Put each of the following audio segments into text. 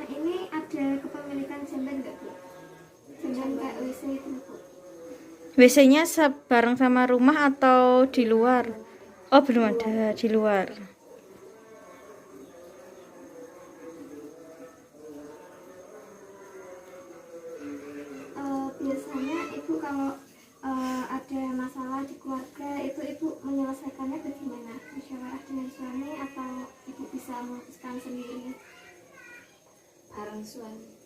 Ini ada kepemilikan jamban nggak Bu? Jamban kayak WC itu Bu? WC-nya bareng sama rumah atau di luar? Oh, belum ada di luar. Biasanya Ibu kalau ada masalah di keluarga itu Ibu menyelesaikannya bagaimana? Musyawarah dengan suami atau Ibu bisa memutuskan sendiri? Bareng suami.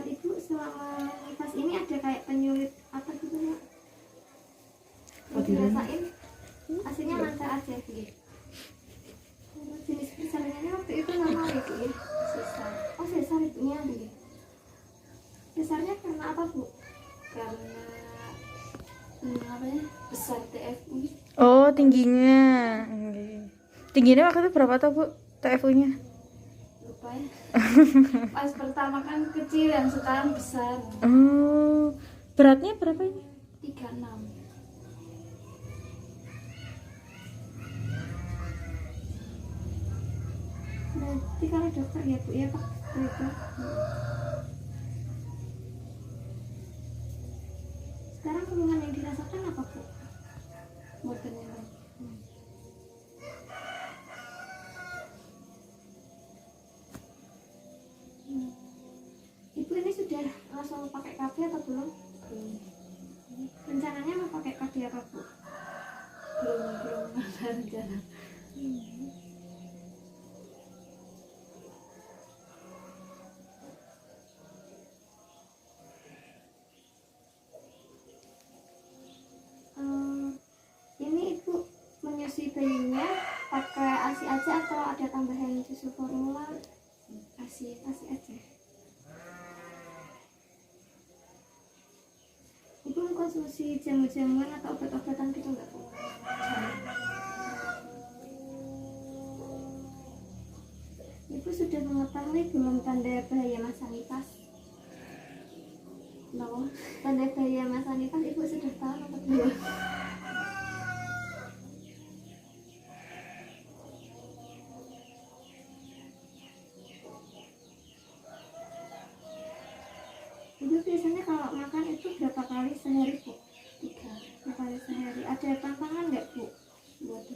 Ibu selama nifas ini ada kayak penyulit apa gitu ya? Yang dirasain hasilnya lancar aja gitu. Jenis persalinan waktu itu normal ya Bu ya? Sesar. Oh sesar ibunya gitu. Sesarnya karena apa Bu? Karena apa ya, besar TFU. Oh, tingginya. Tingginya waktu itu berapa tuh, Bu? TFU-nya? Lupa ya. Pas pertama kan kecil, yang sekarang besar. Oh, beratnya berapa ini? 36. Berarti kalau dokter ya Bu ya Pak itu. Sekarang keluhan yang dirasakan apa Bu? Modelnya kan. Ibu ini sudah langsung pakai KB atau belum? Rencananya mau pakai KB apa Bu? Belum ada rencana. Ini Ibu menyusui bayinya pakai ASI aja atau ada tambahan susu formula? ASI aja. Ibu mengkonsumsi jamu-jamuan atau obat-obatan gitu nggak Bu? Ibu sudah mengetahui belum tanda bahaya masa nifas? No. Tanda bahaya masa nifas Ibu sudah tahu atau belum? Ibu biasanya kalau makan itu berapa kali sehari Bu? 3 kali sehari. Ada tantangan nggak Bu? Buat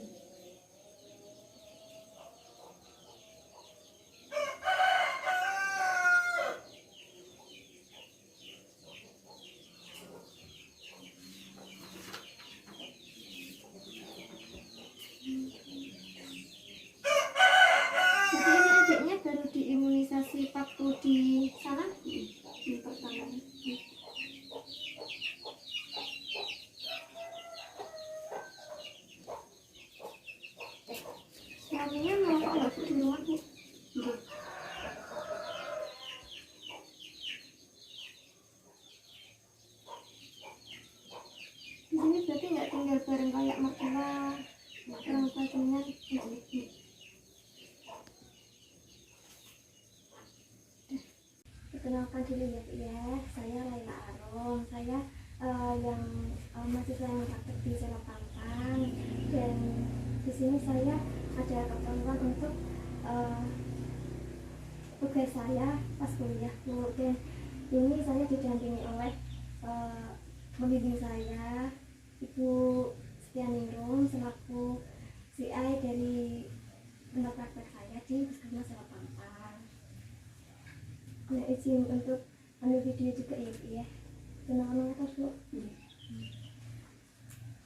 Jadi ini adiknya baru diimunisasi waktu di sana? yang pertama. Suaminya merokok nggak Bu di rumah Bu? Enggak. Di sini berarti nggak tinggal bareng kayak mertua, orang tua jenengan nggak nih? Perkenalkan dulu ya Bu ya, saya Laila Arom, saya yang mahasiswa yang praktek di Serapantan, dan di sini saya ada keperluan untuk tugas saya pas kuliah Bu, dan ini saya didampingi oleh pembimbing saya Ibu Setianingrum selaku CI dari tempat praktek saya di Puskesmas Serapantan. Nah, izin untuk ambil video juga ya Bu ya. Kenal-kenal atas Bu.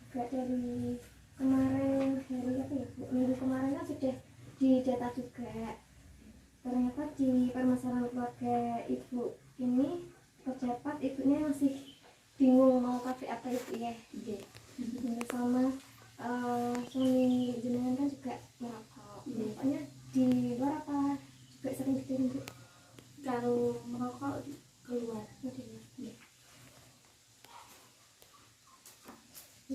Juga dari kemarin hari apa ya Bu? Minggu kemarin kan sudah didata juga. Ternyata di permasalahan keluarga Ibu ini pejabat ibunya masih bingung mau kafe apa itu ya. Sama suami jenengan kan juga merokok. Pokoknya di luar apa juga sering dikirim Bu? Kalau merokok keluar. Jadi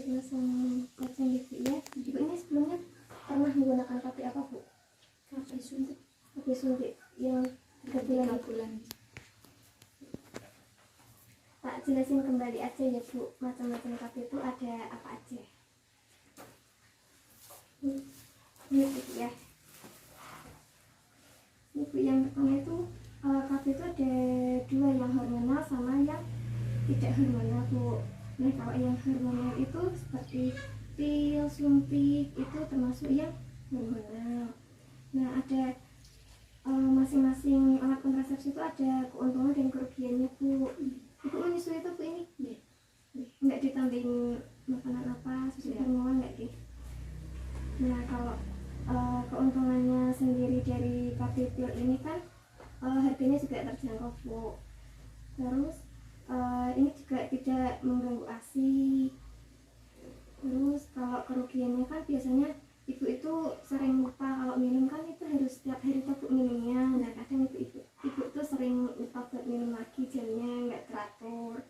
langsung cacing gitu ya. Ibu ini sebelumnya pernah menggunakan kopi apa Bu? Kafe suntik. suntik yang 3 bulan 3 itu. bulan. Tak jelasin kembali aja ya Bu, macam-macam KB itu ada apa aja. Ini Bu ya. Ini Bu, yang pertama itu KB itu ada 2, yang hormonal sama yang tidak hormonal Bu. Nah kalau yang hormonal itu seperti pil, suntik itu termasuk yang hormonal. Nah ada masing-masing alat kontrasepsi itu ada keuntungan dan kerugiannya Bu. Ibu menyusui itu Bu ini? Enggak ditambahin makanan apa, susu formula enggak deh. Nah kalau keuntungannya sendiri dari KB pil ini kan harganya juga terjangkau Bu. Terus ini juga tidak mengganggu ASI. Terus kalau kerugiannya kan biasanya ibu itu sering lupa kalau minum kan itu harus setiap hari tuh Bu minumnya. Nah kadang ibu tuh sering lupa buat minum lagi, jamnya nggak teratur.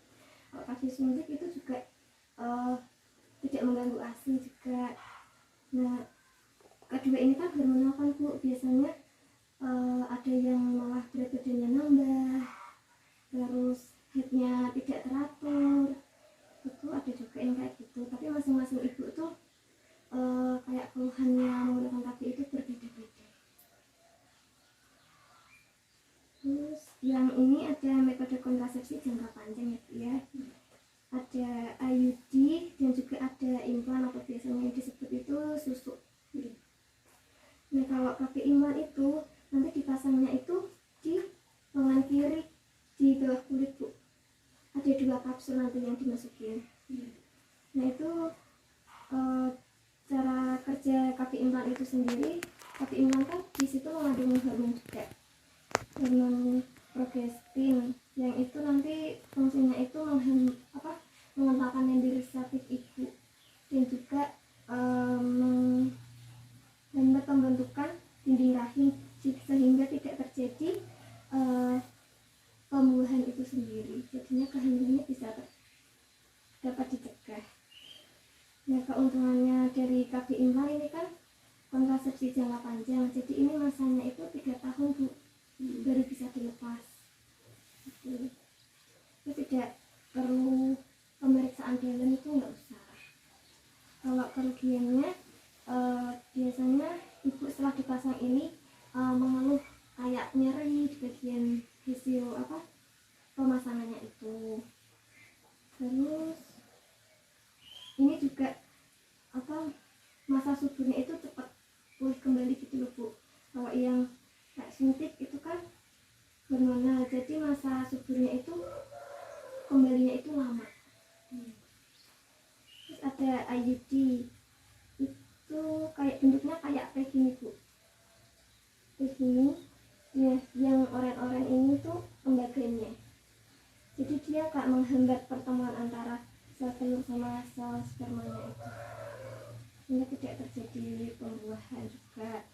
Kalau kasih suntik itu juga tidak mengganggu ASI juga. Nah kedua ini kan hormonal kan Bu, biasanya ada yang malah berat badannya nambah, terus headnya tidak teratur, itu ada juga yang kayak gitu. Tapi masing-masing ibu tuh kayak keluhannya menggunakan KB itu berbeda-beda. Terus yang ini ada metode kontrasepsi jangka panjang ya Bu ya. Ada IUD dan juga ada implan atau biasanya yang disebut itu susu. Nah kalau KB implan itu nanti dipasangnya itu di lengan kiri di bawah kulit Bu. Ada 2 kapsul nanti yang dimasukin. Nah itu cara kerja KB implan itu sendiri. KB implan kan di situ mengandung hormon juga, hormon progestin, yang itu nanti fungsinya itu mengentalkan dendri receptif ibu dan juga menghambat pembentukan dinding rahim sehingga tidak terjadi pembuahan itu sendiri. Jadinya kehamilannya bisa dapat dicegah. Nah keuntungannya dari KB implan ini kan kontrasepsi jangka panjang. Jadi ini masanya itu 3 tahun Bu, baru bisa dilepas. Itu tidak perlu pemeriksaan dalam, itu nggak usah. Kalau kerugiannya biasanya ibu setelah dipasang ini mengeluh kayak nyeri di bagian hasil pemasangannya itu. Terus ini juga masa suburnya itu cepat pulih kembali gitu loh Bu. Kalau yang kayak suntik itu kan hormonal, jadi masa suburnya itu kembalinya itu lama. Terus ada IUD, itu kayak bentuknya kayak gini Bu, kayak gini ya, yang oranye ini tuh tembaganya. Jadi dia gak menghambat pertemuan antara sel telur sama sel spermanya itu, sehingga tidak terjadi pembuahan juga.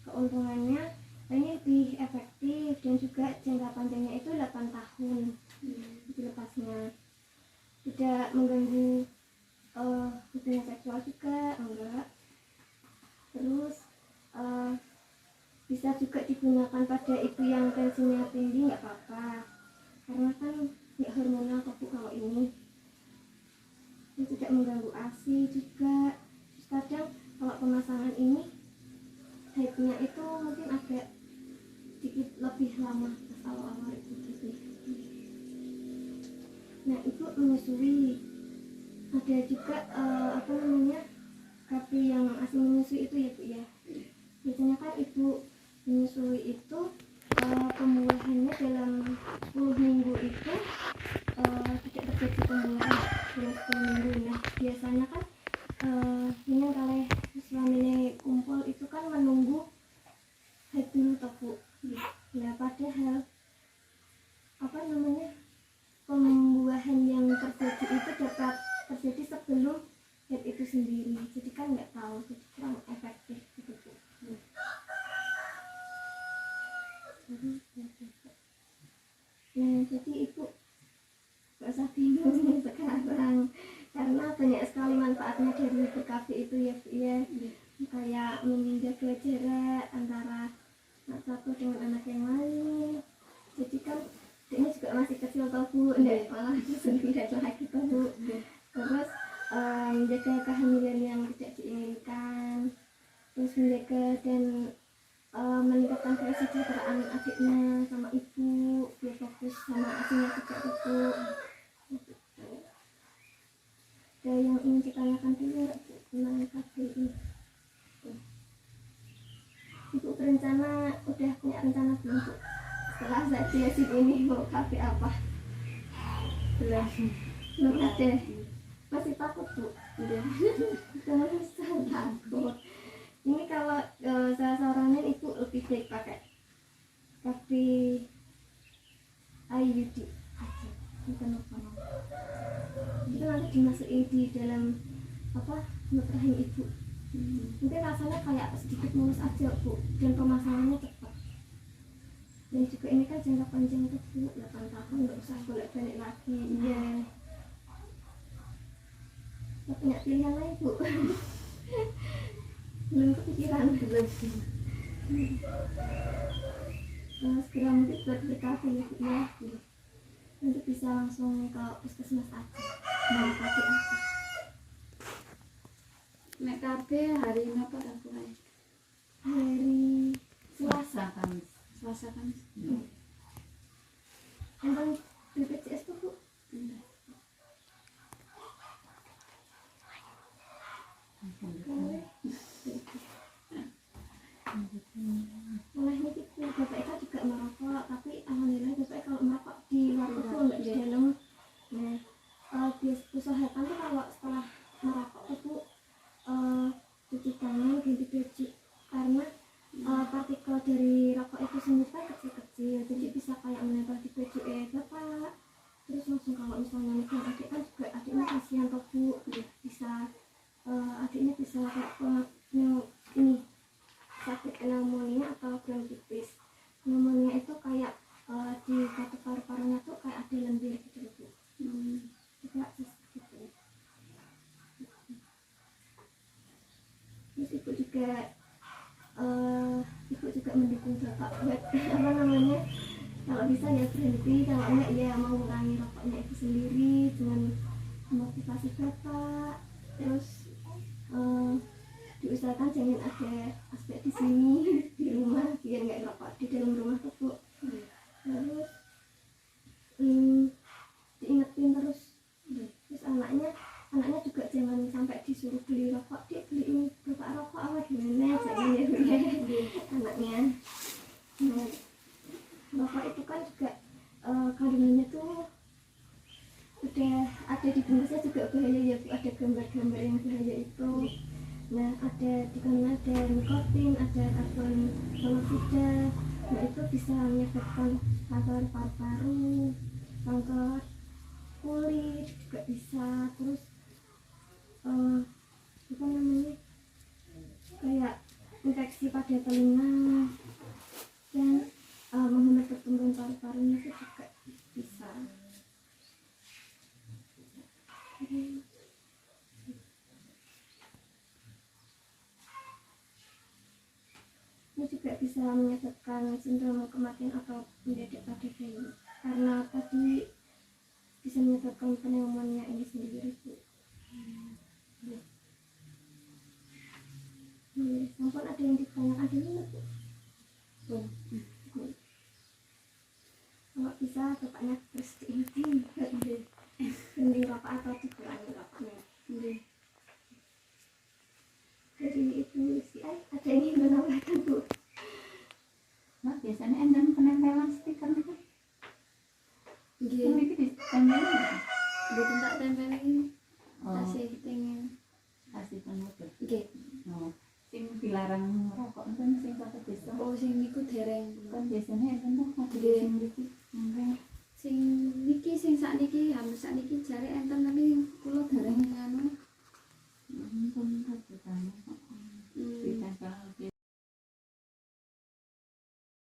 Keuntungannya ini lebih efektif dan juga jangka panjangnya itu 8 tahun dilepasnya. Tidak mengganggu hubungan seksual juga, enggak. Terus bisa juga digunakan pada ibu yang tensinya tinggi, nggak apa-apa, karena kan nggak hormonal kok Bu kalau ini. Tidak mengganggu ASI juga. Terus kadang kalau pemasangan ini haidnya itu mungkin agak sedikit lebih lama pas awal-awal itu gitu. Nah ibu menyusui, ada juga KB yang asing menyusui itu ya Bu ya. Biasanya kan ibu menyusui itu pembuahannya dalam 10 minggu itu tidak terjadi pembuahan dalam 10 minggu. Nah biasanya kan ini kalau suaminya kumpul itu kan menunggu haid dulu toh Bu. Nah padahal pembuahan yang terjadi itu dapat terjadi sebelum haid itu sendiri. Jadi kan nggak tahu, jadi kurang efektif gitu Bu. Nah jadi ibu gak usah bingung sekarang, karena banyak sekali manfaatnya dari ber-KB itu ya Bu ya. Kayak menjaga jarak antara anak satu dengan anak menjaga kehamilan yang tidak diinginkan, terus menjaga dan meningkatkan kesejahteraan adiknya sama ibu, biar fokus sama asinya juga itu. Ada yang ingin ditanyakan dulu tentang KBI? Ibu berencana, udah punya rencana belum Bu? Setelah saya jelasin ini mau KB apa? Belum ada. Masih takut Bu? Udah. Terus takut. Ini kalau saya saranin ibu lebih baik pakai KB IUD aja, bukan apa. Itu nanti dimasukin di dalam apa rahim ibu. Mungkin rasanya kayak sedikit mulus aja Bu, dan pemasangannya cepat. Dan juga ini kan jangka panjang tuh Bu, 8 tahun nggak usah bolak-balik lagi. Iya. Nggak punya pilihan lain Bu. Belum kepikiran. Segera mungkin buat BKP ya Bu ya. Nanti bisa langsung ke puskesmas aja. Mau KB apa? Nek KB hari napa ta Bu? Hari Selasa. Selasa kan. Tentang BPJS tuh Bu. Malah ini Bu, Bapak Eka juga merokok, tapi alhamdulillah Bapak kalau merokok di luar itu enggak di dalam. Nah, usahakan tuh kalau setelah merokok itu cuci tangan, ganti baju, karena partikel dari rokok itu sendiri kan kecil-kecil, jadi bisa kayak menempel di baju Bapak. Terus langsung kalau misalnya megang adik kan juga adiknya kasihan tuh Bu, bisa adiknya bisa kayak ini sakit pneumonia atau bronkitis. Pneumonia itu kayak di katup paru-parunya tuh kayak ada lendir gitu Bu. Juga gitu. Terus ibu juga mendukung Bapak buat apa namanya, kalau bisa ya berhenti, kalau enggak ya mau mengurangi rokoknya itu sendiri dengan memotivasi Bapak. Terus diusahakan jangan ada aspek di sini di rumah biar nggak ngerokok di dalam rumah tuh Bu. Terus diingetin terus anaknya juga jangan sampai disuruh beli rokok, dia beli ini Bapak rokok apa gimana jangan ya Bu ya anaknya. Nah, rokok itu kan juga kandungannya tuh udah ada di bungkusnya juga bahaya ya Bu, ada gambar-gambar yang bahaya itu. Nah, ada di kandungan ada nikotin, ada karbon monoksida. Nah, itu bisa menyebabkan kanker paru-paru, kanker kulit juga bisa. Terus apa namanya, kayak infeksi pada telinga dan menghambat pertumbuhan paru-parunya itu juga bisa. Ini juga bisa menyebabkan sindrom kematian atau mendadak pada bayi, karena tadi bisa menyebabkan pneumonia ini sendiri Bu. Sampun ada yang ditanyakan dulu Bu? Kalau bisa Bapaknya terus diingetin berhenti rokok atau dikurangi rokoknya. Jadi itu sih ada yang ingin menambahkan Bu? Nah, biasanya enten penempelan stiker itu. Ini ditempelin. Mboten tak tempelin. Oh, Tasih pengen. kasih penutup. Nggih. Oh, sing dilarang merokok enten sing satu desa. Oh sing niku dereng. Kan biasanya enten tuh ada Nggih. sing iki. Sing niki sing sakniki hampir sakniki jare enten tapi kula dereng